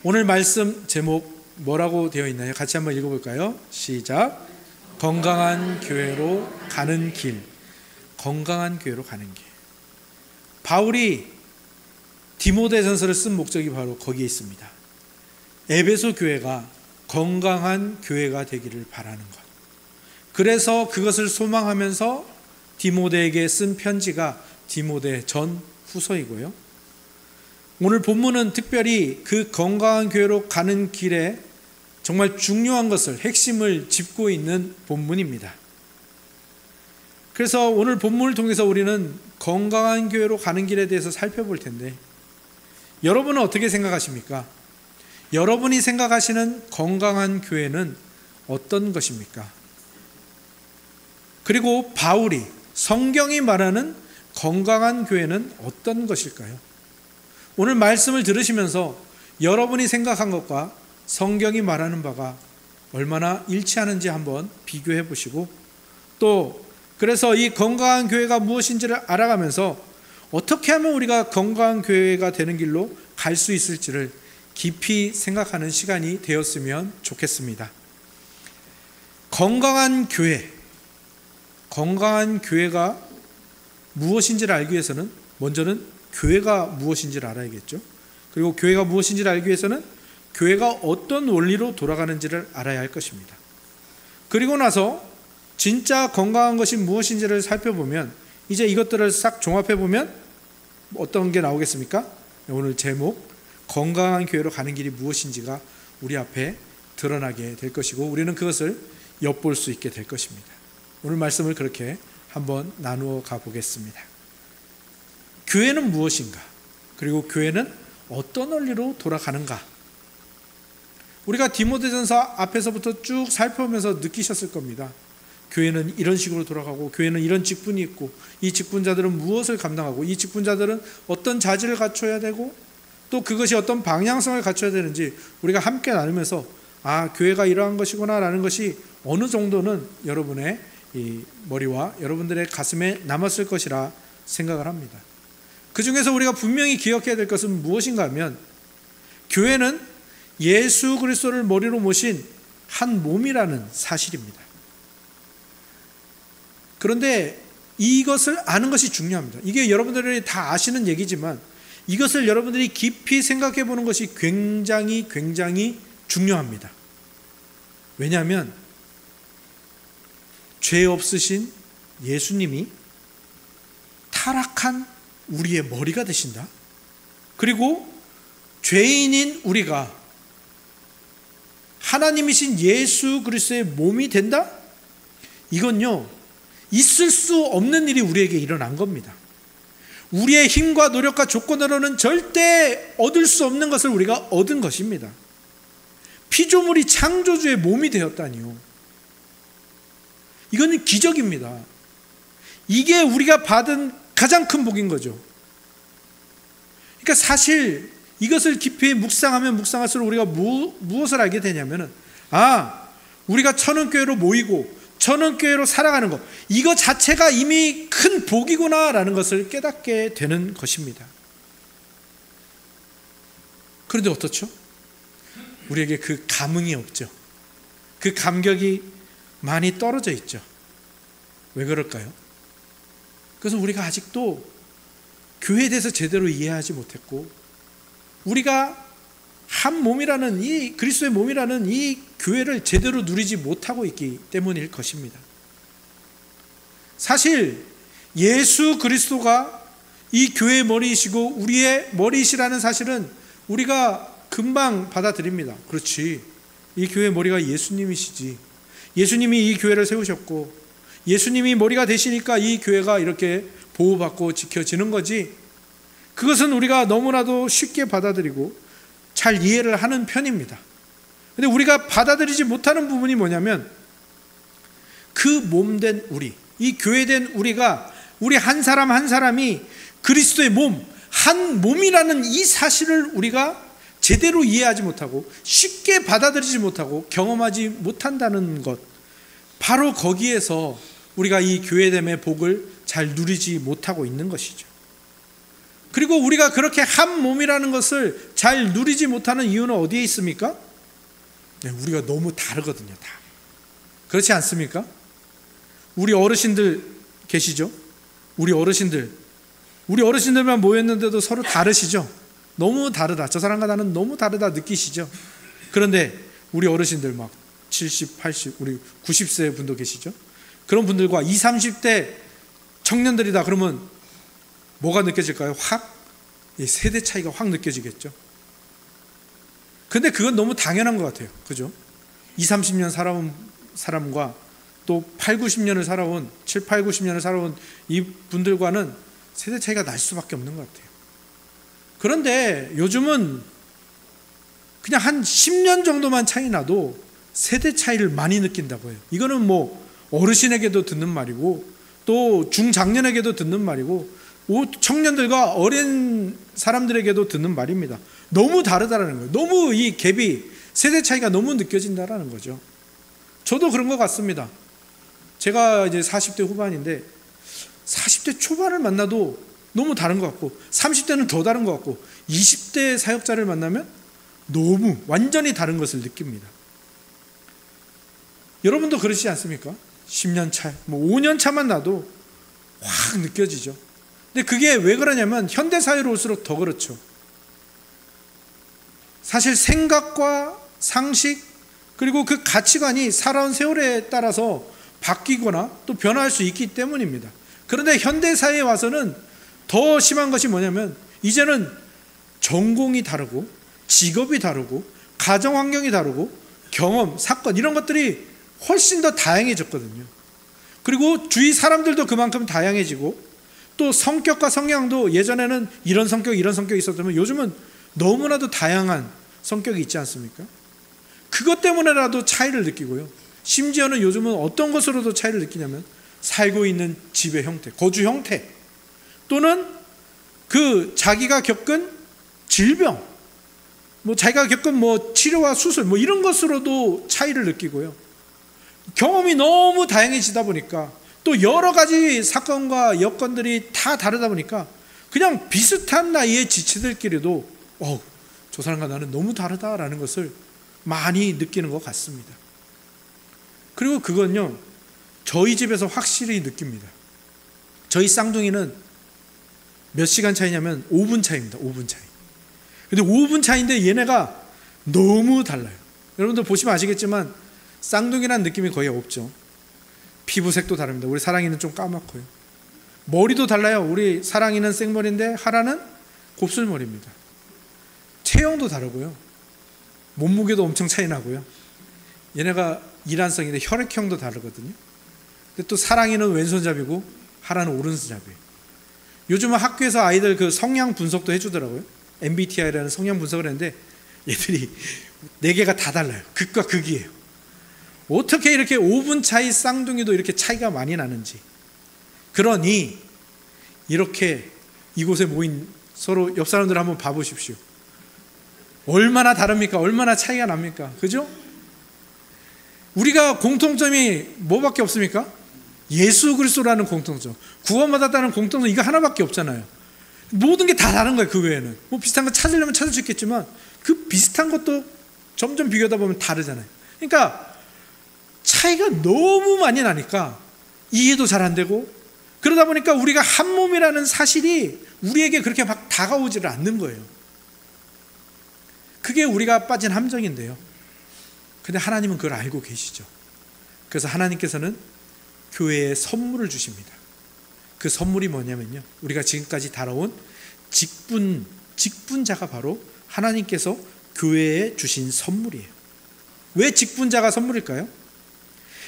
오늘 말씀 제목 뭐라고 되어 있나요? 같이 한번 읽어볼까요? 시작. 건강한 교회로 가는 길. 건강한 교회로 가는 길. 바울이 디모데전서를 쓴 목적이 바로 거기에 있습니다. 에베소 교회가 건강한 교회가 되기를 바라는 것. 그래서 그것을 소망하면서 디모데에게 쓴 편지가 디모데 전 후서이고요. 오늘 본문은 특별히 그 건강한 교회로 가는 길에 정말 중요한 것을, 핵심을 짚고 있는 본문입니다. 그래서 오늘 본문을 통해서 우리는 건강한 교회로 가는 길에 대해서 살펴볼 텐데, 여러분은 어떻게 생각하십니까? 여러분이 생각하시는 건강한 교회는 어떤 것입니까? 그리고 바울이, 성경이 말하는 건강한 교회는 어떤 것일까요? 오늘 말씀을 들으시면서 여러분이 생각한 것과 성경이 말하는 바가 얼마나 일치하는지 한번 비교해 보시고, 또 그래서 이 건강한 교회가 무엇인지를 알아가면서 어떻게 하면 우리가 건강한 교회가 되는 길로 갈 수 있을지를 깊이 생각하는 시간이 되었으면 좋겠습니다. 건강한 교회가 무엇인지를 알기 위해서는 먼저는 교회가 무엇인지를 알아야겠죠. 그리고 교회가 무엇인지를 알기 위해서는 교회가 어떤 원리로 돌아가는지를 알아야 할 것입니다. 그리고 나서 진짜 건강한 것이 무엇인지를 살펴보면, 이제 이것들을 싹 종합해 보면 어떤 게 나오겠습니까? 오늘 제목, 건강한 교회로 가는 길이 무엇인지가 우리 앞에 드러나게 될 것이고, 우리는 그것을 엿볼 수 있게 될 것입니다. 오늘 말씀을 그렇게 한번 나누어 가보겠습니다. 교회는 무엇인가? 그리고 교회는 어떤 원리로 돌아가는가? 우리가 디모데전서 앞에서부터 쭉 살펴보면서 느끼셨을 겁니다. 교회는 이런 식으로 돌아가고, 교회는 이런 직분이 있고, 이 직분자들은 무엇을 감당하고, 이 직분자들은 어떤 자질을 갖춰야 되고, 또 그것이 어떤 방향성을 갖춰야 되는지 우리가 함께 나누면서 교회가 이러한 것이구나 라는 것이 어느 정도는 여러분의 이 머리와 여러분들의 가슴에 남았을 것이라 생각을 합니다. 그 중에서 우리가 분명히 기억해야 될 것은 무엇인가 하면, 교회는 예수 그리스도를 머리로 모신 한 몸이라는 사실입니다. 그런데 이것을 아는 것이 중요합니다. 이게 여러분들이 다 아시는 얘기지만 이것을 여러분들이 깊이 생각해 보는 것이 굉장히 중요합니다. 왜냐하면 죄 없으신 예수님이 타락한 우리의 머리가 되신다. 그리고 죄인인 우리가 하나님이신 예수 그리스도의 몸이 된다? 이건요, 있을 수 없는 일이 우리에게 일어난 겁니다. 우리의 힘과 노력과 조건으로는 절대 얻을 수 없는 것을 우리가 얻은 것입니다. 피조물이 창조주의 몸이 되었다니요. 이거는 기적입니다. 이게 우리가 받은 가장 큰 복인 거죠. 그러니까 사실 이것을 깊이 묵상하면 묵상할수록 우리가 무엇을 알게 되냐면은, 우리가 천원교회로 모이고 천원교회로 살아가는 것, 이거 자체가 이미 큰 복이구나 라는 것을 깨닫게 되는 것입니다. 그런데 어떻죠? 우리에게 그 감흥이 없죠. 그 감격이 많이 떨어져 있죠. 왜 그럴까요? 그래서 우리가 아직도 교회에 대해서 제대로 이해하지 못했고, 우리가 한 몸이라는 이 그리스도의 몸이라는 이 교회를 제대로 누리지 못하고 있기 때문일 것입니다. 사실 예수 그리스도가 이 교회의 머리이시고 우리의 머리이시라는 사실은 우리가 금방 받아들입니다. 그렇지, 이 교회의 머리가 예수님이시지. 예수님이 이 교회를 세우셨고 예수님이 머리가 되시니까 이 교회가 이렇게 보호받고 지켜지는 거지. 그것은 우리가 너무나도 쉽게 받아들이고 잘 이해를 하는 편입니다. 그런데 우리가 받아들이지 못하는 부분이 뭐냐면, 그 몸된 우리, 이 교회된 우리가, 우리 한 사람 한 사람이 그리스도의 몸, 한 몸이라는 이 사실을 우리가 제대로 이해하지 못하고 쉽게 받아들이지 못하고 경험하지 못한다는 것, 바로 거기에서 우리가 이 교회됨의 복을 잘 누리지 못하고 있는 것이죠. 그리고 우리가 그렇게 한 몸이라는 것을 잘 누리지 못하는 이유는 어디에 있습니까? 네, 우리가 너무 다르거든요. 다. 그렇지 않습니까? 우리 어르신들 계시죠? 우리 어르신들만 모였는데도 서로 다르시죠? 너무 다르다. 저 사람과 나는 너무 다르다 느끼시죠? 그런데 우리 어르신들 막 70, 80, 우리 90세 분도 계시죠? 그런 분들과 20, 30대 청년들이다 그러면 뭐가 느껴질까요? 세대 차이가 확 느껴지겠죠. 근데 그건 너무 당연한 것 같아요. 그죠? 20, 30년 살아온 사람과 또 8, 90년을 살아온 7, 8, 90년을 살아온 이 분들과는 세대 차이가 날 수밖에 없는 것 같아요. 그런데 요즘은 그냥 한 10년 정도만 차이 나도 세대 차이를 많이 느낀다고 해요. 이거는 뭐 어르신에게도 듣는 말이고 또 중장년에게도 듣는 말이고 청년들과 어린 사람들에게도 듣는 말입니다. 너무 다르다라는 거예요. 너무 이 갭이 세대 차이가 너무 느껴진다라는 거죠. 저도 그런 것 같습니다. 제가 이제 40대 후반인데 40대 초반을 만나도 너무 다른 것 같고 30대는 더 다른 것 같고 20대 사역자를 만나면 너무 완전히 다른 것을 느낍니다. 여러분도 그러시지 않습니까? 10년 차, 5년 차만 나도 확 느껴지죠. 근데 그게 왜 그러냐면 현대사회로 올수록 더 그렇죠. 사실 생각과 상식 그리고 그 가치관이 살아온 세월에 따라서 바뀌거나 또 변화할 수 있기 때문입니다. 그런데 현대사회에 와서는 더 심한 것이 뭐냐면 이제는 전공이 다르고 직업이 다르고 가정환경이 다르고 경험, 사건 이런 것들이 훨씬 더 다양해졌거든요. 그리고 주위 사람들도 그만큼 다양해지고 또 성격과 성향도 예전에는 이런 성격이 있었다면 요즘은 너무나도 다양한 성격이 있지 않습니까? 그것 때문에라도 차이를 느끼고요. 심지어는 요즘은 어떤 것으로도 차이를 느끼냐면 살고 있는 집의 형태, 거주 형태 또는 그 자기가 겪은 질병 자기가 겪은 치료와 수술 이런 것으로도 차이를 느끼고요. 경험이 너무 다양해지다 보니까 또 여러 가지 사건과 여건들이 다 다르다 보니까 그냥 비슷한 나이의 지체들끼리도 저 사람과 나는 너무 다르다라는 것을 많이 느끼는 것 같습니다. 그리고 그건요 저희 집에서 확실히 느낍니다. 저희 쌍둥이는 몇 시간 차이냐면 5분 차이입니다. 5분 차이. 근데 5분 차이인데 얘네가 너무 달라요. 여러분들 보시면 아시겠지만 쌍둥이라는 느낌이 거의 없죠. 피부색도 다릅니다. 우리 사랑이는 좀 까맣고요. 머리도 달라요. 우리 사랑이는 생머리인데 하라는 곱슬머리입니다. 체형도 다르고요. 몸무게도 엄청 차이 나고요. 얘네가 이란성인데 혈액형도 다르거든요. 근데 또 사랑이는 왼손잡이고 하라는 오른손잡이에요. 요즘은 학교에서 아이들 그 성향 분석도 해주더라고요. MBTI라는 성향 분석을 했는데 얘들이 4개가 다 달라요. 극과 극이에요. 어떻게 이렇게 5분 차이 쌍둥이도 이렇게 차이가 많이 나는지. 그러니 이렇게 이곳에 모인 서로 옆 사람들 한번 봐보십시오. 얼마나 다릅니까? 얼마나 차이가 납니까? 그죠? 우리가 공통점이 뭐밖에 없습니까? 예수 그리스도라는 공통점, 구원받았다는 공통점 이거 하나밖에 없잖아요. 모든 게 다 다른 거예요. 그 외에는 비슷한 거 찾으려면 찾을 수 있겠지만 그 비슷한 것도 점점 비교하다 보면 다르잖아요. 그러니까 차이가 너무 많이 나니까 이해도 잘 안 되고 그러다 보니까 우리가 한 몸이라는 사실이 우리에게 그렇게 막 다가오지를 않는 거예요. 그게 우리가 빠진 함정인데요. 근데 하나님은 그걸 알고 계시죠. 그래서 하나님께서는 교회에 선물을 주십니다. 그 선물이 뭐냐면요, 우리가 지금까지 다뤄온 직분자가 바로 하나님께서 교회에 주신 선물이에요. 왜 직분자가 선물일까요?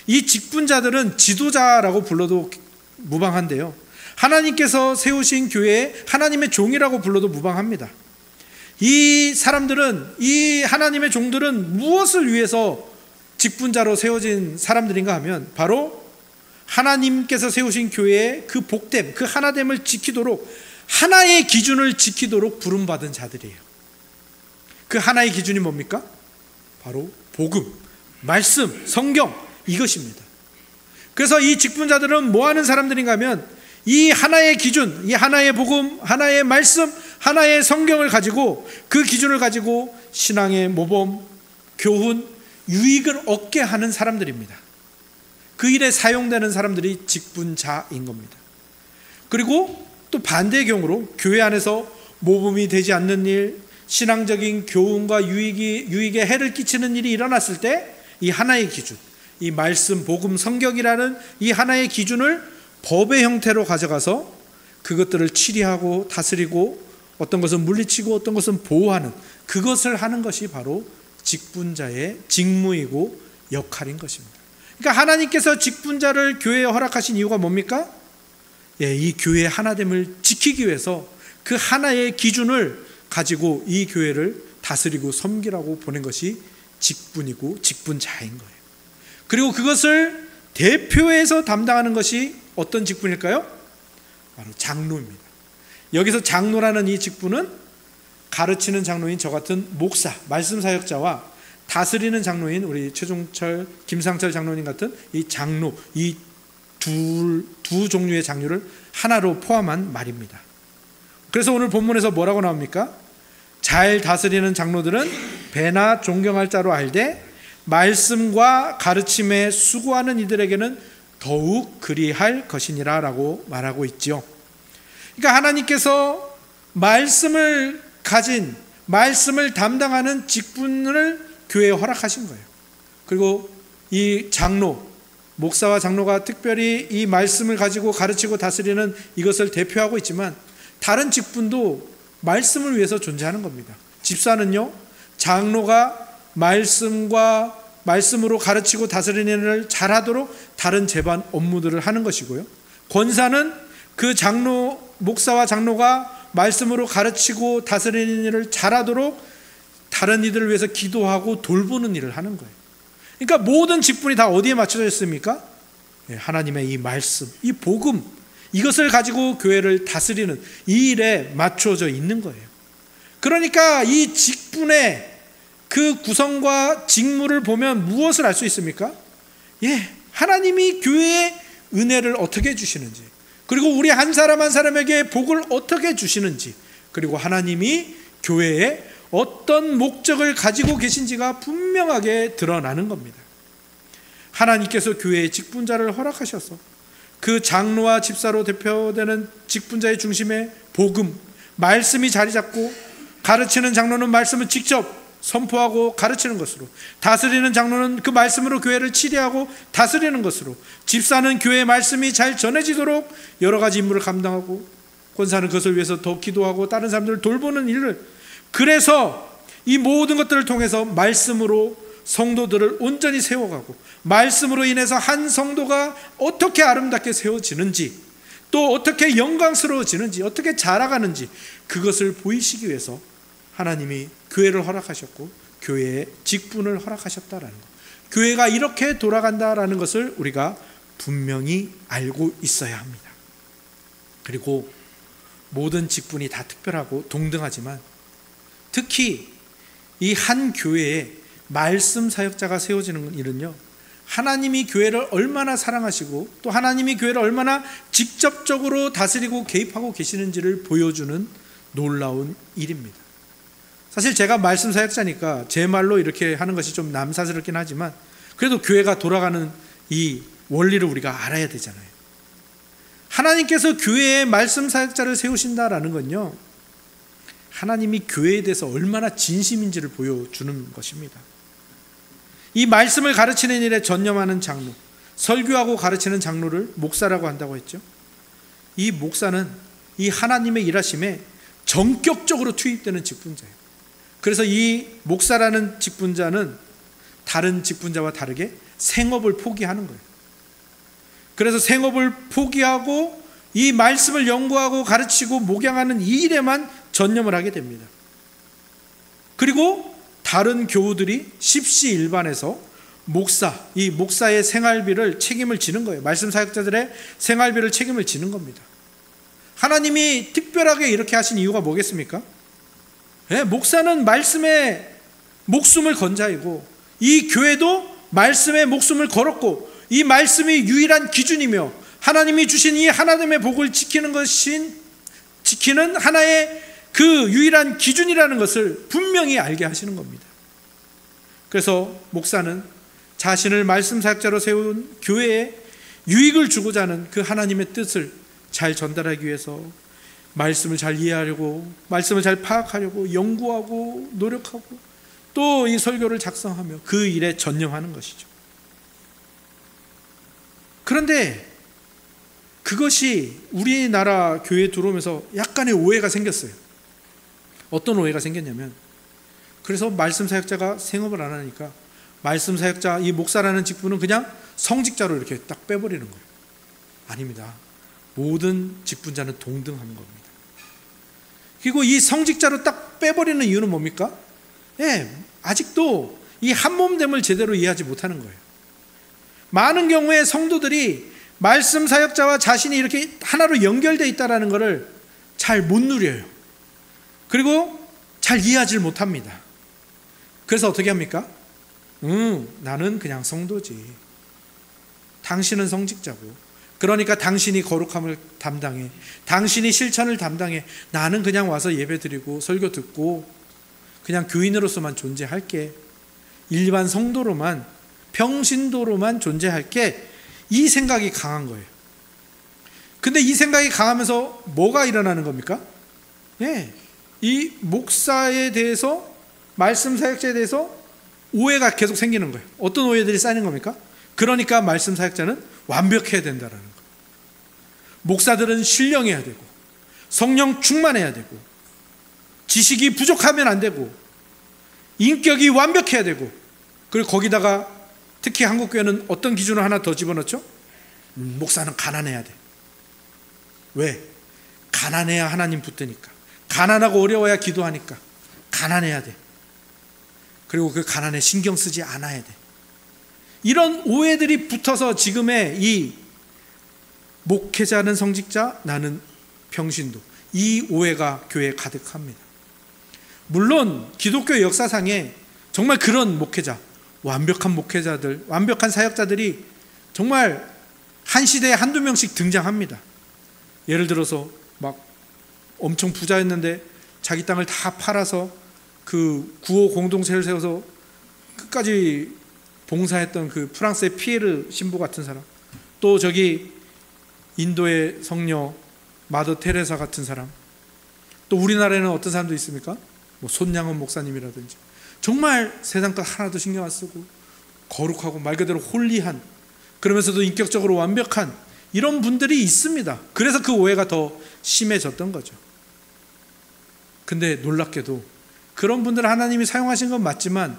이 직분자들은 지도자라고 불러도 무방한데요, 하나님께서 세우신 교회에 하나님의 종이라고 불러도 무방합니다. 이 사람들은, 이 하나님의 종들은 무엇을 위해서 직분자로 세워진 사람들인가 하면 바로 하나님께서 세우신 교회의 그 복됨, 그 하나됨을 지키도록, 하나의 기준을 지키도록 부름받은 자들이에요. 그 하나의 기준이 뭡니까? 바로 복음, 말씀, 성경, 이것입니다. 그래서 이 직분자들은 뭐 하는 사람들인가 하면 이 하나의 기준, 이 하나의 복음, 하나의 말씀, 하나의 성경을 가지고 그 기준을 가지고 신앙의 모범, 교훈, 유익을 얻게 하는 사람들입니다. 그 일에 사용되는 사람들이 직분자인 겁니다. 그리고 또 반대의 경우로 교회 안에서 모범이 되지 않는 일, 신앙적인 교훈과 유익에 해를 끼치는 일이 일어났을 때 이 하나의 기준, 이 말씀, 복음, 성경이라는 이 하나의 기준을 법의 형태로 가져가서 그것들을 치리하고 다스리고 어떤 것은 물리치고 어떤 것은 보호하는, 그것을 하는 것이 바로 직분자의 직무이고 역할인 것입니다. 그러니까 하나님께서 직분자를 교회에 허락하신 이유가 뭡니까? 이 교회의 하나됨을 지키기 위해서 그 하나의 기준을 가지고 이 교회를 다스리고 섬기라고 보낸 것이 직분이고 직분자인 거예요. 그리고 그것을 대표해서 담당하는 것이 어떤 직분일까요? 바로 장로입니다. 여기서 장로라는 이 직분은 가르치는 장로인 저 같은 목사, 말씀 사역자와 다스리는 장로인 우리 최종철, 김상철 장로님 같은 이 장로, 이 두 종류의 장로를 하나로 포함한 말입니다. 그래서 오늘 본문에서 뭐라고 나옵니까? 잘 다스리는 장로들은 배나 존경할 자로 알되 말씀과 가르침에 수고하는 이들에게는 더욱 그리할 것이니라 라고 말하고 있죠. 그러니까 하나님께서 말씀을 가진, 말씀을 담당하는 직분을 교회에 허락하신 거예요. 그리고 이 장로, 목사와 장로가 특별히 이 말씀을 가지고 가르치고 다스리는 이것을 대표하고 있지만 다른 직분도 말씀을 위해서 존재하는 겁니다. 집사는요, 장로가 말씀으로 가르치고 다스리는 일을 잘하도록 다른 제반 업무들을 하는 것이고요. 권사는 그 목사와 장로가 말씀으로 가르치고 다스리는 일을 잘하도록 다른 이들을 위해서 기도하고 돌보는 일을 하는 거예요. 그러니까 모든 직분이 다 어디에 맞춰져 있습니까? 하나님의 이 말씀, 이 복음, 이것을 가지고 교회를 다스리는 이 일에 맞춰져 있는 거예요. 그러니까 이 직분의 그 구성과 직무를 보면 무엇을 알 수 있습니까? 하나님이 교회에 은혜를 어떻게 주시는지, 그리고 우리 한 사람 한 사람에게 복을 어떻게 주시는지, 그리고 하나님이 교회에 어떤 목적을 가지고 계신지가 분명하게 드러나는 겁니다. 하나님께서 교회의 직분자를 허락하셔서 그 장로와 집사로 대표되는 직분자의 중심에 복음, 말씀이 자리 잡고, 가르치는 장로는 말씀을 직접 선포하고 가르치는 것으로, 다스리는 장로는 그 말씀으로 교회를 치리하고 다스리는 것으로, 집사는 교회의 말씀이 잘 전해지도록 여러 가지 임무를 감당하고, 권사는 그것을 위해서 더 기도하고 다른 사람들을 돌보는 일을, 그래서 이 모든 것들을 통해서 말씀으로 성도들을 온전히 세워가고, 말씀으로 인해서 한 성도가 어떻게 아름답게 세워지는지, 또 어떻게 영광스러워지는지, 어떻게 자라가는지, 그것을 보이시기 위해서 하나님이 교회를 허락하셨고 교회의 직분을 허락하셨다라는 것, 교회가 이렇게 돌아간다라는 것을 우리가 분명히 알고 있어야 합니다. 그리고 모든 직분이 다 특별하고 동등하지만 특히 이 한 교회에 말씀 사역자가 세워지는 일은요, 하나님이 교회를 얼마나 사랑하시고 또 하나님이 교회를 얼마나 직접적으로 다스리고 개입하고 계시는지를 보여주는 놀라운 일입니다. 사실 제가 말씀 사역자니까 제 말로 이렇게 하는 것이 좀 남사스럽긴 하지만 그래도 교회가 돌아가는 이 원리를 우리가 알아야 되잖아요. 하나님께서 교회에 말씀 사역자를 세우신다라는 건요, 하나님이 교회에 대해서 얼마나 진심인지를 보여주는 것입니다. 이 말씀을 가르치는 일에 전념하는 장로, 설교하고 가르치는 장로를 목사라고 한다고 했죠. 이 목사는 이 하나님의 일하심에 전격적으로 투입되는 직분자예요. 그래서 이 목사라는 직분자는 다른 직분자와 다르게 생업을 포기하는 거예요. 그래서 생업을 포기하고 이 말씀을 연구하고 가르치고 목양하는 이 일에만 전념을 하게 됩니다. 그리고 다른 교우들이 십시일반해서 이 목사의 생활비를 책임을 지는 거예요. 말씀 사역자들의 생활비를 책임을 지는 겁니다. 하나님이 특별하게 이렇게 하신 이유가 뭐겠습니까? 목사는 말씀에 목숨을 건 자이고 이 교회도 말씀에 목숨을 걸었고 이 말씀이 유일한 기준이며 하나님이 주신 이 하나님의 복을 지키는 하나의 그 유일한 기준이라는 것을 분명히 알게 하시는 겁니다. 그래서 목사는 자신을 말씀 사역자로 세운 교회에 유익을 주고자 하는 그 하나님의 뜻을 잘 전달하기 위해서 말씀을 잘 이해하려고, 말씀을 잘 파악하려고 연구하고 노력하고 또 이 설교를 작성하며 그 일에 전념하는 것이죠. 그런데 그것이 우리나라 교회에 들어오면서 약간의 오해가 생겼어요. 어떤 오해가 생겼냐면, 그래서 말씀 사역자가 생업을 안 하니까 말씀 사역자, 이 목사라는 직분은 그냥 성직자로 이렇게 딱 빼버리는 거예요. 아닙니다. 모든 직분자는 동등한 겁니다. 그리고 이 성직자로 딱 빼버리는 이유는 뭡니까? 아직도 이 한몸됨을 제대로 이해하지 못하는 거예요. 많은 경우에 성도들이 말씀 사역자와 자신이 이렇게 하나로 연결되어 있다는 것을 잘 못 누려요. 그리고 잘 이해하지 못합니다. 그래서 어떻게 합니까? 나는 그냥 성도지. 당신은 성직자고, 그러니까 당신이 거룩함을 담당해, 당신이 실천을 담당해, 나는 그냥 와서 예배 드리고 설교 듣고 그냥 교인으로서만 존재할게, 일반 성도로만, 평신도로만 존재할게, 이 생각이 강한 거예요. 근데 이 생각이 강하면서 뭐가 일어나는 겁니까? 이 목사에 대해서, 말씀 사역자에 대해서 오해가 계속 생기는 거예요. 어떤 오해들이 쌓이는 겁니까? 그러니까 말씀 사역자는 완벽해야 된다는 거예요. 목사들은 신령해야 되고, 성령 충만해야 되고, 지식이 부족하면 안 되고, 인격이 완벽해야 되고, 그리고 거기다가 특히 한국교회는 어떤 기준을 하나 더 집어넣죠? 목사는 가난해야 돼. 왜? 가난해야 하나님 붙드니까. 가난하고 어려워야 기도하니까. 가난해야 돼. 그리고 그 가난에 신경 쓰지 않아야 돼. 이런 오해들이 붙어서 지금의 이 목회자는 성직자, 나는 평신도, 이 오해가 교회에 가득합니다. 물론 기독교 역사상에 정말 그런 목회자, 완벽한 목회자들, 완벽한 사역자들이 정말 한 시대에 한두 명씩 등장합니다. 예를 들어서 막 엄청 부자였는데 자기 땅을 다 팔아서 그 구호 공동체를 세워서 끝까지 봉사했던 그 프랑스의 피에르 신부 같은 사람, 또 저기 인도의 성녀 마더 테레사 같은 사람, 또 우리나라에는 어떤 사람도 있습니까? 뭐 손양원 목사님이라든지, 정말 세상 것 하나도 신경 안 쓰고 거룩하고 말 그대로 홀리한, 그러면서도 인격적으로 완벽한 이런 분들이 있습니다. 그래서 그 오해가 더 심해졌던 거죠. 근데 놀랍게도 그런 분들 하나님이 사용하신 건 맞지만,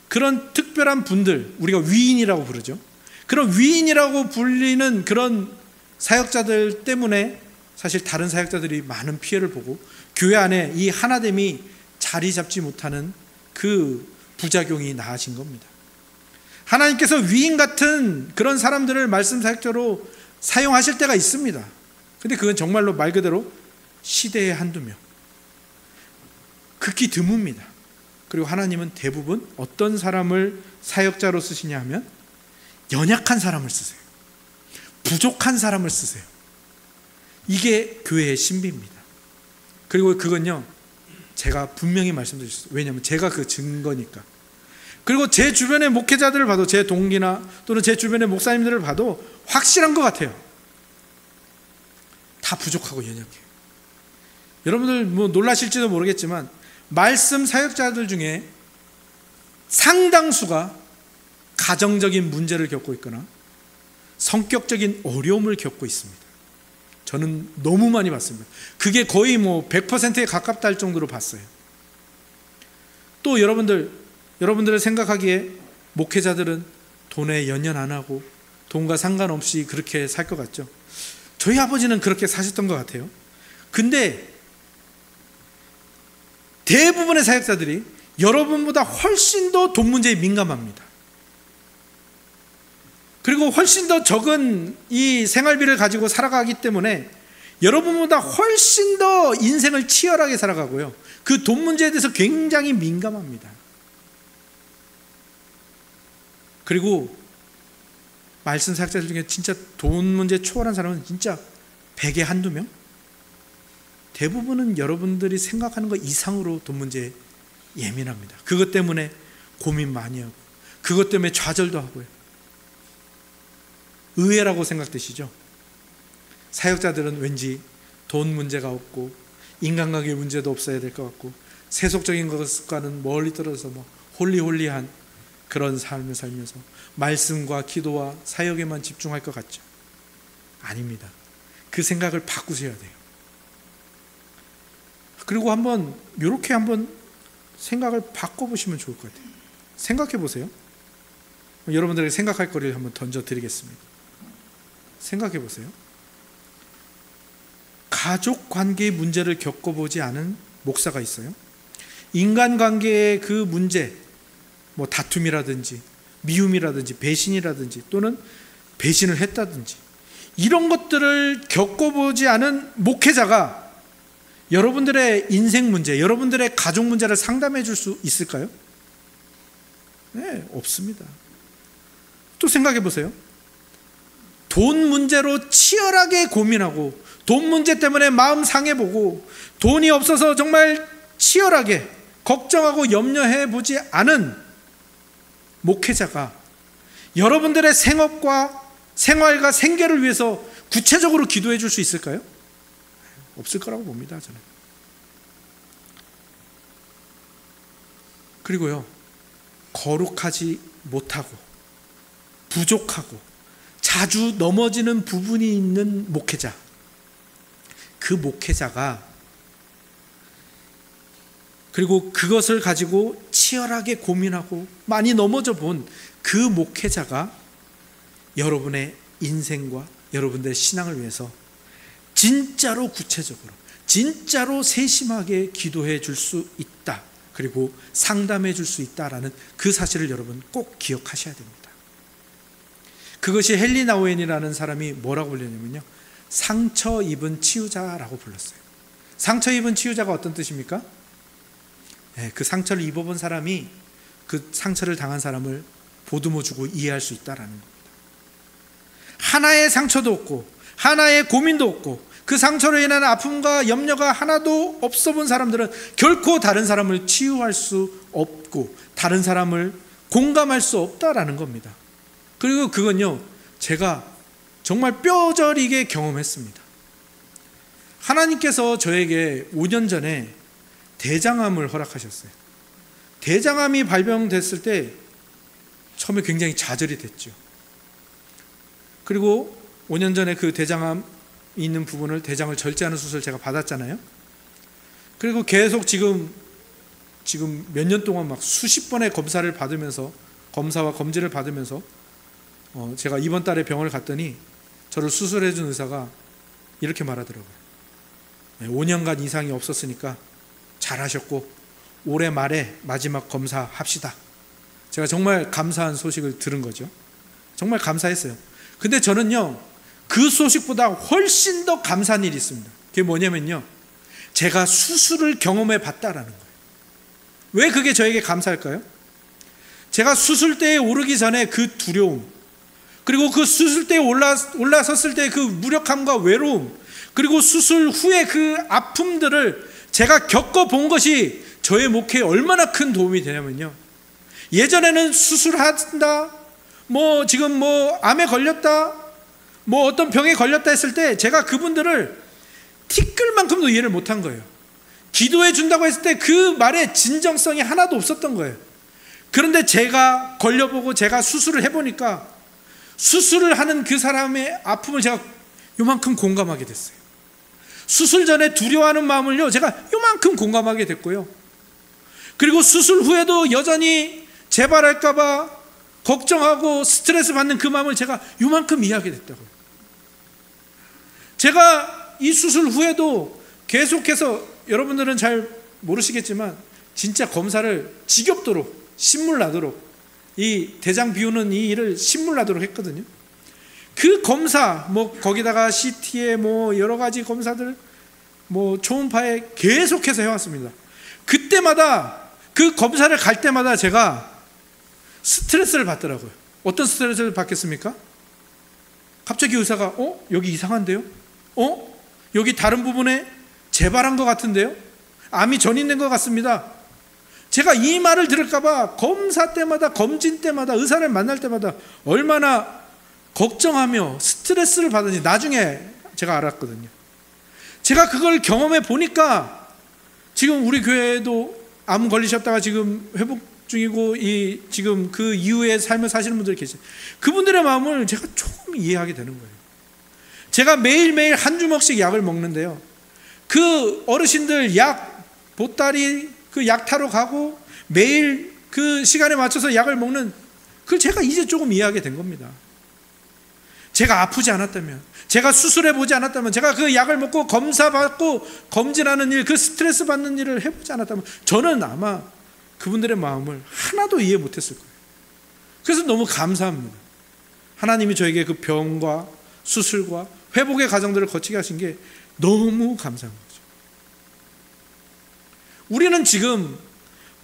그런 특별한 분들, 우리가 위인이라고 부르죠. 그런 위인이라고 불리는 그런 사역자들 때문에 사실 다른 사역자들이 많은 피해를 보고 교회 안에 이 하나됨이 자리 잡지 못하는 그 부작용이 나아진 겁니다. 하나님께서 위인 같은 그런 사람들을 말씀 사역자로 사용하실 때가 있습니다. 근데 그건 정말로 말 그대로 시대의 한두 명, 극히 드뭅니다. 그리고 하나님은 대부분 어떤 사람을 사역자로 쓰시냐 하면 연약한 사람을 쓰세요. 부족한 사람을 쓰세요. 이게 교회의 신비입니다. 그리고 그건요, 제가 분명히 말씀드렸어요. 왜냐하면 제가 그 증거니까. 그리고 제 주변의 목회자들을 봐도, 제 동기나 또는 제 주변의 목사님들을 봐도 확실한 것 같아요. 다 부족하고 연약해요. 여러분들 뭐 놀라실지도 모르겠지만 말씀 사역자들 중에 상당수가 가정적인 문제를 겪고 있거나 성격적인 어려움을 겪고 있습니다. 저는 너무 많이 봤습니다. 그게 거의 뭐 100%에 가깝다 할 정도로 봤어요. 또 여러분들을 생각하기에 목회자들은 돈에 연연 안 하고 돈과 상관없이 그렇게 살 것 같죠. 저희 아버지는 그렇게 사셨던 것 같아요. 근데 대부분의 사역자들이 여러분보다 훨씬 더 돈 문제에 민감합니다. 그리고 훨씬 더 적은 이 생활비를 가지고 살아가기 때문에 여러분보다 훨씬 더 인생을 치열하게 살아가고요, 그 돈 문제에 대해서 굉장히 민감합니다. 그리고 말씀 사역자들 중에 진짜 돈 문제 초월한 사람은 진짜 100에 한두 명? 대부분은 여러분들이 생각하는 것 이상으로 돈 문제에 예민합니다. 그것 때문에 고민 많이 하고, 그것 때문에 좌절도 하고요. 의외라고 생각되시죠? 사역자들은 왠지 돈 문제가 없고 인간관계 문제도 없어야 될 것 같고 세속적인 것과는 멀리 떨어져서 홀리홀리한 그런 삶을 살면서 말씀과 기도와 사역에만 집중할 것 같죠? 아닙니다. 그 생각을 바꾸셔야 돼요. 그리고 이렇게 한번 생각을 바꿔보시면 좋을 것 같아요. 생각해 보세요. 여러분들에게 생각할 거리를 한번 던져드리겠습니다. 생각해 보세요. 가족 관계의 문제를 겪어보지 않은 목사가 있어요? 인간관계의 그 문제, 다툼이라든지 미움이라든지 배신이라든지 또는 배신을 했다든지 이런 것들을 겪어보지 않은 목회자가 여러분들의 인생 문제, 여러분들의 가족 문제를 상담해 줄 수 있을까요? 네, 없습니다. 또 생각해 보세요. 돈 문제로 치열하게 고민하고 돈 문제 때문에 마음 상해보고 돈이 없어서 정말 치열하게 걱정하고 염려해 보지 않은 목회자가 여러분들의 생활과 생계를 위해서 구체적으로 기도해 줄 수 있을까요? 없을 거라고 봅니다, 저는. 그리고요, 거룩하지 못하고 부족하고 자주 넘어지는 부분이 있는 목회자, 그 목회자가 그리고 그것을 가지고 치열하게 고민하고 많이 넘어져 본 그 목회자가 여러분의 인생과 여러분들의 신앙을 위해서 진짜로 구체적으로 진짜로 세심하게 기도해 줄 수 있다, 그리고 상담해 줄 수 있다라는 그 사실을 여러분 꼭 기억하셔야 됩니다. 그것이 헨리 나우엔이라는 사람이 뭐라고 불렸냐면요, 상처 입은 치유자라고 불렀어요. 상처 입은 치유자가 어떤 뜻입니까? 그 상처를 입어본 사람이 그 상처를 당한 사람을 보듬어 주고 이해할 수 있다라는 겁니다. 하나의 상처도 없고 하나의 고민도 없고 그 상처로 인한 아픔과 염려가 하나도 없어 본 사람들은 결코 다른 사람을 치유할 수 없고 다른 사람을 공감할 수 없다라는 겁니다. 그리고 그건요, 제가 정말 뼈저리게 경험했습니다. 하나님께서 저에게 5년 전에 대장암을 허락하셨어요. 대장암이 발병됐을 때 처음에 굉장히 좌절이 됐죠. 그리고 5년 전에 그 대장암 있는 부분을, 대장을 절제하는 수술을 제가 받았잖아요. 그리고 계속 지금 몇 년 동안 막 수십 번의 검사를 받으면서, 검사와 검진을 받으면서 제가 이번 달에 병원을 갔더니 저를 수술해 준 의사가 이렇게 말하더라고요. 5년간 이상이 없었으니까 잘하셨고 올해 말에 마지막 검사 합시다. 제가 정말 감사한 소식을 들은 거죠. 정말 감사했어요. 근데 저는요, 그 소식보다 훨씬 더 감사한 일이 있습니다. 그게 뭐냐면요, 제가 수술을 경험해 봤다라는 거예요. 왜 그게 저에게 감사할까요? 제가 수술대에 오르기 전에 그 두려움, 그리고 그 수술대에 올라섰을 때 그 무력함과 외로움, 그리고 수술 후에 그 아픔들을 제가 겪어본 것이 저의 목회에 얼마나 큰 도움이 되냐면요, 예전에는 수술한다, 지금 암에 걸렸다, 어떤 병에 걸렸다 했을 때 제가 그분들을 티끌만큼도 이해를 못한 거예요. 기도해 준다고 했을 때 그 말에 진정성이 하나도 없었던 거예요. 그런데 제가 걸려보고 제가 수술을 해보니까 수술을 하는 그 사람의 아픔을 제가 요만큼 공감하게 됐어요. 수술 전에 두려워하는 마음을요, 제가 요만큼 공감하게 됐고요. 그리고 수술 후에도 여전히 재발할까봐 걱정하고 스트레스 받는 그 마음을 제가 요만큼 이해하게 됐다고요. 제가 이 수술 후에도 계속해서, 여러분들은 잘 모르시겠지만 진짜 검사를 지겹도록, 신물나도록, 이 대장 비우는 이 일을 신물나도록 했거든요. 그 검사, 거기다가 CT에 여러 가지 검사들, 초음파에 계속해서 해왔습니다. 그때마다, 그 검사를 갈 때마다 제가 스트레스를 받더라고요. 어떤 스트레스를 받겠습니까? 갑자기 의사가 여기 이상한데요? 여기 다른 부분에 재발한 것 같은데요? 암이 전이된 것 같습니다. 제가 이 말을 들을까봐 검사 때마다, 검진 때마다, 의사를 만날 때마다 얼마나 걱정하며 스트레스를 받았는지 나중에 제가 알았거든요. 제가 그걸 경험해 보니까 지금 우리 교회에도 암 걸리셨다가 지금 회복 중이고 지금 그 이후의 삶을 사시는 분들이 계세요. 그분들의 마음을 제가 조금 이해하게 되는 거예요. 제가 매일매일 한 주먹씩 약을 먹는데요, 그 어르신들 보따리 그 약 타러 가고 매일 그 시간에 맞춰서 약을 먹는, 그걸 제가 이제 조금 이해하게 된 겁니다. 제가 아프지 않았다면, 제가 수술해 보지 않았다면, 제가 그 약을 먹고 검사받고 검진하는 일, 그 스트레스 받는 일을 해보지 않았다면 저는 아마 그분들의 마음을 하나도 이해 못했을 거예요. 그래서 너무 감사합니다. 하나님이 저에게 그 병과 수술과 회복의 과정들을 거치게 하신 게 너무 감사한 거죠. 우리는 지금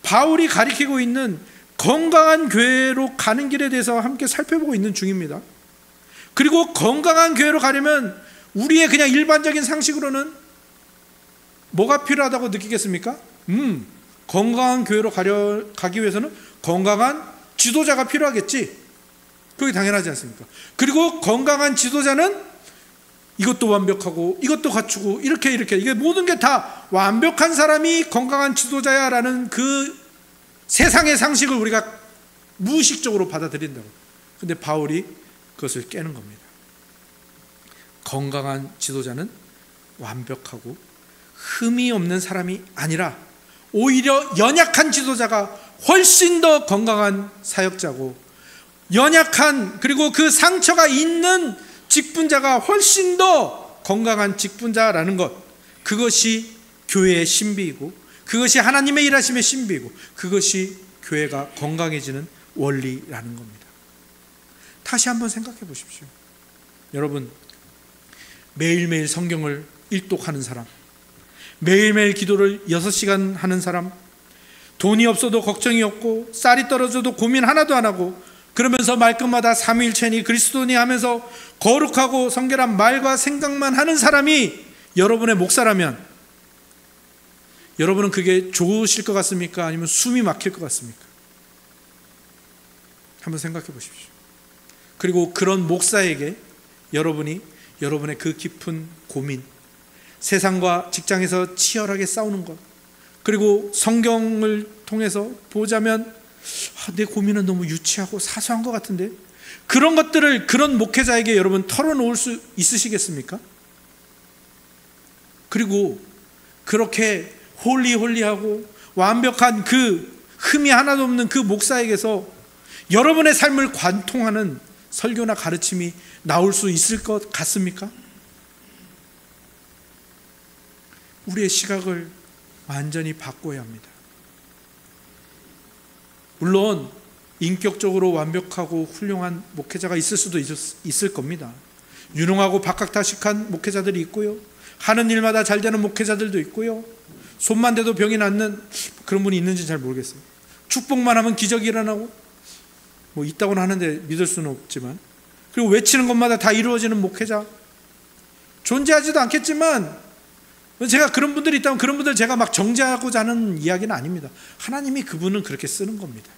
바울이 가리키고 있는 건강한 교회로 가는 길에 대해서 함께 살펴보고 있는 중입니다. 그리고 건강한 교회로 가려면 우리의 그냥 일반적인 상식으로는 뭐가 필요하다고 느끼겠습니까? 건강한 교회로 가기 위해서는 건강한 지도자가 필요하겠지. 그게 당연하지 않습니까? 그리고 건강한 지도자는 이것도 완벽하고 이것도 갖추고 이렇게 이게 모든 게 다 완벽한 사람이 건강한 지도자야라는 그 세상의 상식을 우리가 무의식적으로 받아들인다고. 근데 바울이 그것을 깨는 겁니다. 건강한 지도자는 완벽하고 흠이 없는 사람이 아니라 오히려 연약한 지도자가 훨씬 더 건강한 사역자고, 연약한, 그리고 그 상처가 있는 직분자가 훨씬 더 건강한 직분자라는 것, 그것이 교회의 신비이고, 그것이 하나님의 일하심의 신비이고, 그것이 교회가 건강해지는 원리라는 겁니다. 다시 한번 생각해 보십시오. 여러분, 매일매일 성경을 일독하는 사람, 매일매일 기도를 6시간 하는 사람, 돈이 없어도 걱정이 없고 쌀이 떨어져도 고민 하나도 안 하고, 그러면서 말끝마다 삼위일체니 그리스도니 하면서 거룩하고 성결한 말과 생각만 하는 사람이 여러분의 목사라면 여러분은 그게 좋으실 것 같습니까? 아니면 숨이 막힐 것 같습니까? 한번 생각해 보십시오. 그리고 그런 목사에게 여러분이 여러분의 그 깊은 고민, 세상과 직장에서 치열하게 싸우는 것, 그리고 성경을 통해서 보자면 내 고민은 너무 유치하고 사소한 것 같은데, 그런 것들을 그런 목회자에게 여러분 털어놓을 수 있으시겠습니까? 그리고 그렇게 홀리홀리하고 완벽한 그 흠이 하나도 없는 그 목사에게서 여러분의 삶을 관통하는 설교나 가르침이 나올 수 있을 것 같습니까? 우리의 시각을 완전히 바꿔야 합니다. 물론 인격적으로 완벽하고 훌륭한 목회자가 있을 수도 있을 겁니다. 유능하고 박학다식한 목회자들이 있고요, 하는 일마다 잘 되는 목회자들도 있고요, 손만 대도 병이 낫는 그런 분이 있는지 잘 모르겠어요. 축복만 하면 기적이 일어나고 뭐 있다고는 하는데 믿을 수는 없지만, 그리고 외치는 것마다 다 이루어지는 목회자 존재하지도 않겠지만, 제가 그런 분들이 있다면 그런 분들 제가 막 정죄하고자 하는 이야기는 아닙니다. 하나님이 그분은 그렇게 쓰는 겁니다.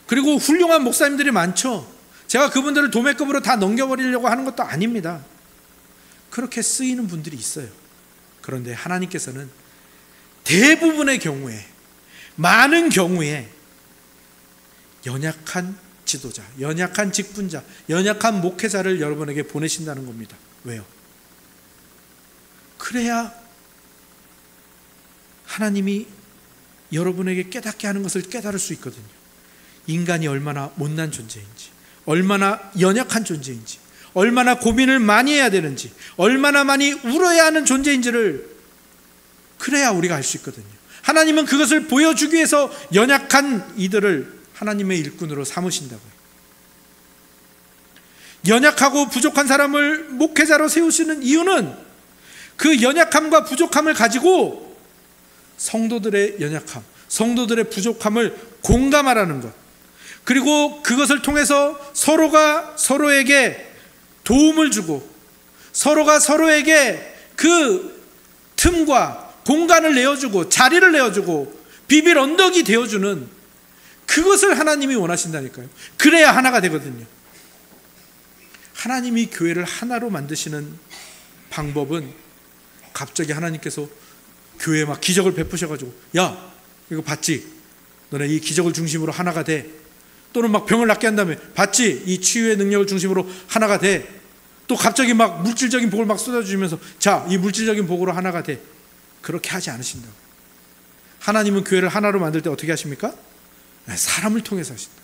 그리고 훌륭한 목사님들이 많죠. 제가 그분들을 도매급으로 다 넘겨버리려고 하는 것도 아닙니다. 그렇게 쓰이는 분들이 있어요. 그런데 하나님께서는 대부분의 경우에, 많은 경우에 연약한 지도자, 연약한 직분자, 연약한 목회자를 여러분에게 보내신다는 겁니다. 왜요? 그래야 하나님이 여러분에게 깨닫게 하는 것을 깨달을 수 있거든요. 인간이 얼마나 못난 존재인지, 얼마나 연약한 존재인지, 얼마나 고민을 많이 해야 되는지, 얼마나 많이 울어야 하는 존재인지를 그래야 우리가 알 수 있거든요. 하나님은 그것을 보여주기 위해서 연약한 이들을 하나님의 일꾼으로 삼으신다고요. 연약하고 부족한 사람을 목회자로 세우시는 이유는 그 연약함과 부족함을 가지고 성도들의 연약함, 성도들의 부족함을 공감하라는 것, 그리고 그것을 통해서 서로가 서로에게 도움을 주고 서로가 서로에게 그 틈과 공간을 내어주고 자리를 내어주고 비빌 언덕이 되어주는 그것을 하나님이 원하신다니까요. 그래야 하나가 되거든요. 하나님이 교회를 하나로 만드시는 방법은 갑자기 하나님께서 교회에 막 기적을 베푸셔가지고 야 이거 봤지? 너네 이 기적을 중심으로 하나가 돼. 또는 막 병을 낫게 한 다음에 봤지? 이 치유의 능력을 중심으로 하나가 돼. 또 갑자기 막 물질적인 복을 막 쏟아주시면서 자, 이 물질적인 복으로 하나가 돼. 그렇게 하지 않으신다고. 하나님은 교회를 하나로 만들 때 어떻게 하십니까? 사람을 통해서 하신다.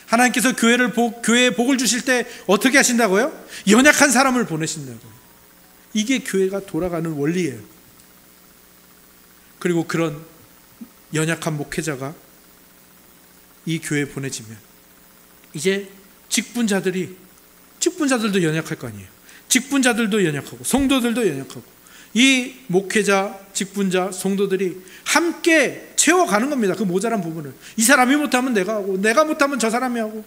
하나님께서 교회에 복을 주실 때 어떻게 하신다고요? 연약한 사람을 보내신다고요. 이게 교회가 돌아가는 원리예요. 그리고 그런 연약한 목회자가 이 교회에 보내지면 이제 직분자들도 연약할 거 아니에요. 직분자들도 연약하고 성도들도 연약하고 이 목회자, 직분자, 성도들이 함께 채워가는 겁니다. 그 모자란 부분을. 이 사람이 못하면 내가 하고 내가 못하면 저 사람이 하고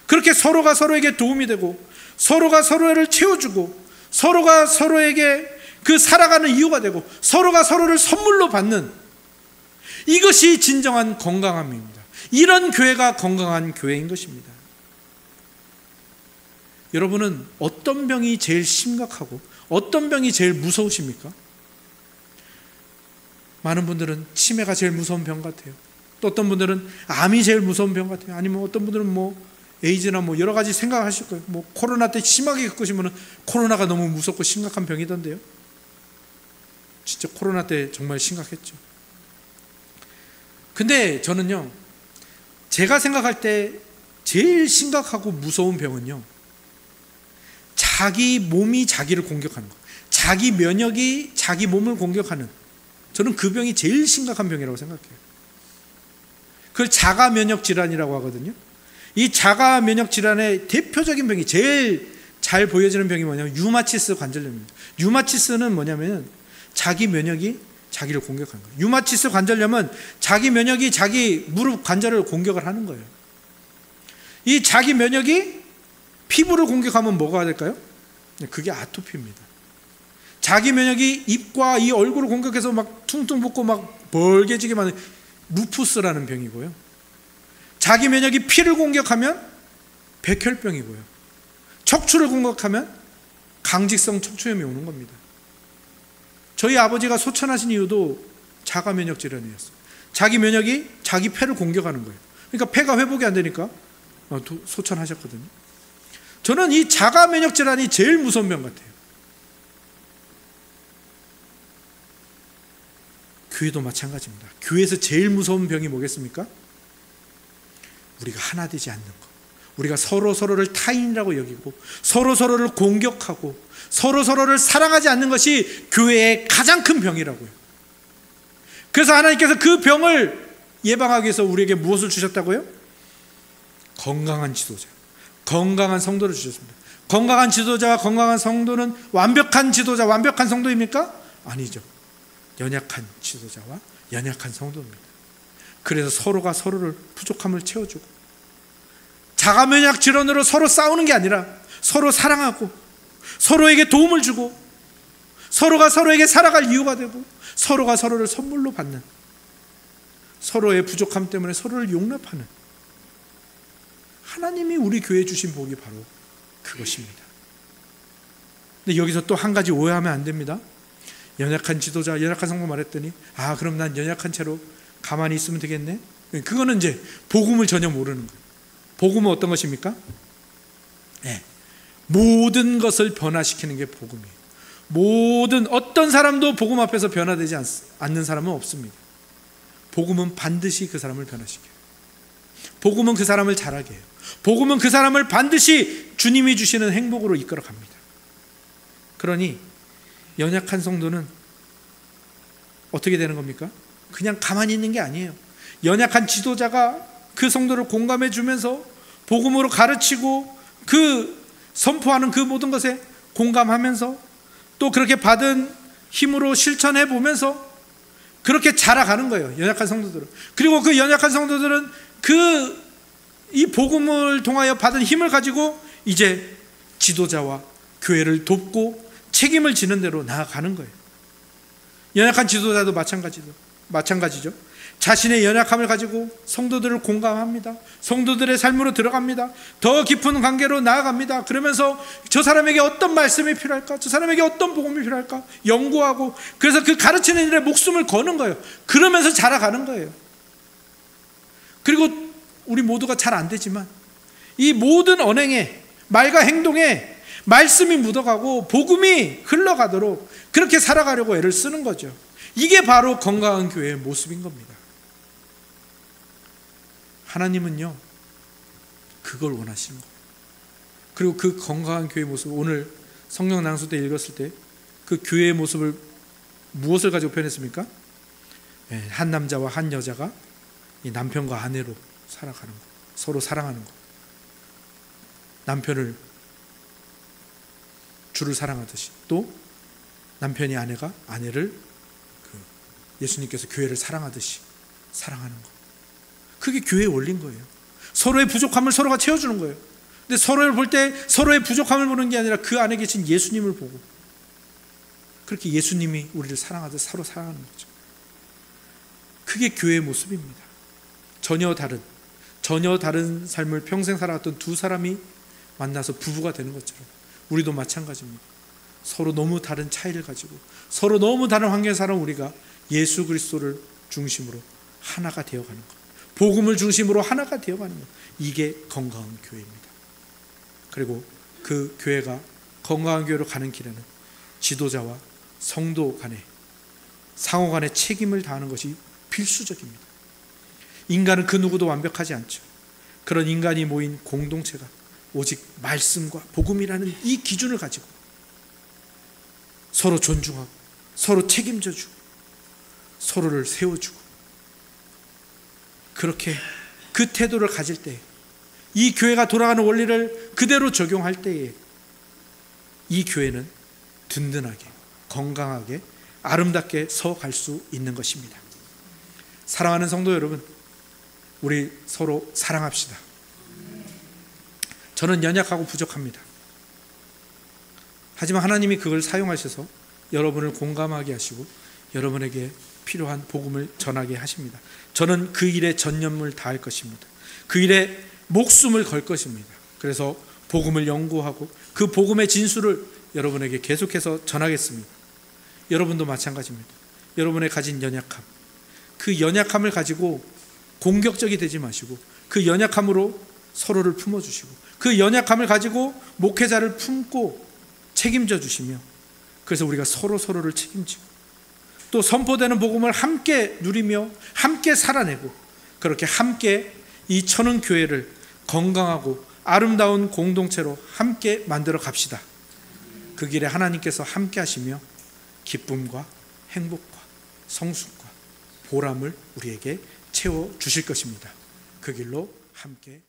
그렇게 서로가 서로에게 도움이 되고 서로가 서로를 채워주고 서로가 서로에게 그 살아가는 이유가 되고 서로가 서로를 선물로 받는 이것이 진정한 건강함입니다. 이런 교회가 건강한 교회인 것입니다. 여러분은 어떤 병이 제일 심각하고 어떤 병이 제일 무서우십니까? 많은 분들은 치매가 제일 무서운 병 같아요. 또 어떤 분들은 암이 제일 무서운 병 같아요. 아니면 어떤 분들은 에이즈나 여러 가지 생각하실 거예요. 코로나 때 심하게 겪으시면 코로나가 너무 무섭고 심각한 병이던데요. 진짜 코로나 때 정말 심각했죠. 근데 저는요, 제가 생각할 때 제일 심각하고 무서운 병은요, 자기 몸이 자기를 공격하는 거, 자기 면역이 자기 몸을 공격하는, 저는 그 병이 제일 심각한 병이라고 생각해요. 그걸 자가 면역 질환이라고 하거든요. 이 자가 면역 질환의 대표적인 병이 제일 잘 보여지는 병이 뭐냐면 류마티스 관절염입니다. 류마티스는 뭐냐면 자기 면역이 자기를 공격하는 거예요. 류마티스 관절염은 자기 면역이 자기 무릎 관절을 공격을 하는 거예요. 이 자기 면역이 피부를 공격하면 뭐가 될까요? 그게 아토피입니다. 자기 면역이 입과 이 얼굴을 공격해서 막 퉁퉁 붓고 막 벌게지게 만든 루푸스라는 병이고요. 자기 면역이 피를 공격하면 백혈병이고요. 척추를 공격하면 강직성 척추염이 오는 겁니다. 저희 아버지가 소천하신 이유도 자가 면역 질환이었어요. 자기 면역이 자기 폐를 공격하는 거예요. 그러니까 폐가 회복이 안 되니까 소천하셨거든요. 저는 이 자가 면역 질환이 제일 무서운 병 같아요. 교회도 마찬가지입니다. 교회에서 제일 무서운 병이 뭐겠습니까? 우리가 하나 되지 않는 것. 우리가 서로를 타인이라고 여기고 서로를 공격하고 서로를 사랑하지 않는 것이 교회의 가장 큰 병이라고요. 그래서 하나님께서 그 병을 예방하기 위해서 우리에게 무엇을 주셨다고요? 건강한 지도자, 건강한 성도를 주셨습니다. 건강한 지도자와 건강한 성도는 완벽한 지도자, 완벽한 성도입니까? 아니죠. 연약한 지도자와 연약한 성도입니다. 그래서 서로가 서로를 부족함을 채워주고 자가 면역 질환으로 서로 싸우는 게 아니라 서로 사랑하고 서로에게 도움을 주고 서로가 서로에게 살아갈 이유가 되고 서로가 서로를 선물로 받는, 서로의 부족함 때문에 서로를 용납하는, 하나님이 우리 교회에 주신 복이 바로 그것입니다. 근데 여기서 또 한 가지 오해하면 안 됩니다. 연약한 지도자, 연약한 성도 말했더니 그럼 난 연약한 채로 가만히 있으면 되겠네. 그거는 이제 복음을 전혀 모르는 거예요. 복음은 어떤 것입니까? 모든 것을 변화시키는 게 복음이에요. 어떤 사람도 복음 앞에서 변화되지 않는 사람은 없습니다. 복음은 반드시 그 사람을 변화시켜요. 복음은 그 사람을 자라게 해요. 복음은 그 사람을 반드시 주님이 주시는 행복으로 이끌어 갑니다. 그러니 연약한 성도는 어떻게 되는 겁니까? 그냥 가만히 있는 게 아니에요. 연약한 지도자가 그 성도를 공감해 주면서 복음으로 가르치고 그 선포하는 그 모든 것에 공감하면서 또 그렇게 받은 힘으로 실천해 보면서 그렇게 자라가는 거예요. 연약한 성도들은. 그리고 그 연약한 성도들은 이 복음을 통하여 받은 힘을 가지고 이제 지도자와 교회를 돕고 책임을 지는 대로 나아가는 거예요. 연약한 지도자도 마찬가지죠. 자신의 연약함을 가지고 성도들을 공감합니다. 성도들의 삶으로 들어갑니다. 더 깊은 관계로 나아갑니다. 그러면서 저 사람에게 어떤 말씀이 필요할까? 저 사람에게 어떤 복음이 필요할까? 연구하고, 그래서 그 가르치는 일에 목숨을 거는 거예요. 그러면서 자라가는 거예요. 그리고 우리 모두가 잘 안 되지만 이 모든 언행에, 말과 행동에 말씀이 묻어가고 복음이 흘러가도록 그렇게 살아가려고 애를 쓰는 거죠. 이게 바로 건강한 교회의 모습인 겁니다. 하나님은요, 그걸 원하시는 거예요. 그리고 그 건강한 교회의 모습, 오늘 성경 낭송 때 읽었을 때 그 교회의 모습을 무엇을 가지고 표현했습니까? 한 남자와 한 여자가 이 남편과 아내로 살아가는 거, 서로 사랑하는 거. 남편을 주를 사랑하듯이, 또 남편이 아내를 예수님께서 교회를 사랑하듯이 사랑하는 거. 그게 교회의 원리인 거예요. 서로의 부족함을 서로가 채워주는 거예요. 근데 서로를 볼 때 서로의 부족함을 보는 게 아니라 그 안에 계신 예수님을 보고, 그렇게 예수님이 우리를 사랑하듯 서로 사랑하는 거죠. 그게 교회의 모습입니다. 전혀 다른 삶을 평생 살아왔던 두 사람이 만나서 부부가 되는 것처럼 우리도 마찬가지입니다. 서로 너무 다른 차이를 가지고 서로 너무 다른 환경에 살아 우리가 예수 그리스도를 중심으로 하나가 되어가는 것, 복음을 중심으로 하나가 되어가는 것, 이게 건강한 교회입니다. 그리고 그 교회가 건강한 교회로 가는 길에는 지도자와 성도 간에 상호 간의 책임을 다하는 것이 필수적입니다. 인간은 그 누구도 완벽하지 않죠. 그런 인간이 모인 공동체가 오직 말씀과 복음이라는 이 기준을 가지고 서로 존중하고 서로 책임져주고 서로를 세워주고, 그렇게 그 태도를 가질 때, 이 교회가 돌아가는 원리를 그대로 적용할 때에 이 교회는 든든하게, 건강하게, 아름답게 서갈 수 있는 것입니다. 사랑하는 성도 여러분, 우리 서로 사랑합시다. 저는 연약하고 부족합니다. 하지만 하나님이 그걸 사용하셔서 여러분을 공감하게 하시고 여러분에게 필요한 복음을 전하게 하십니다. 저는 그 일에 전념을 다할 것입니다. 그 일에 목숨을 걸 것입니다. 그래서 복음을 연구하고 그 복음의 진수를 여러분에게 계속해서 전하겠습니다. 여러분도 마찬가지입니다. 여러분의 가진 연약함, 그 연약함을 가지고 공격적이 되지 마시고 그 연약함으로 서로를 품어주시고 그 연약함을 가지고 목회자를 품고 책임져 주시며, 그래서 우리가 서로를 책임지고 또 선포되는 복음을 함께 누리며 함께 살아내고, 그렇게 함께 이 천은교회를 건강하고 아름다운 공동체로 함께 만들어 갑시다. 그 길에 하나님께서 함께 하시며 기쁨과 행복과 성숙과 보람을 우리에게 채워 주실 것입니다. 그 길로 함께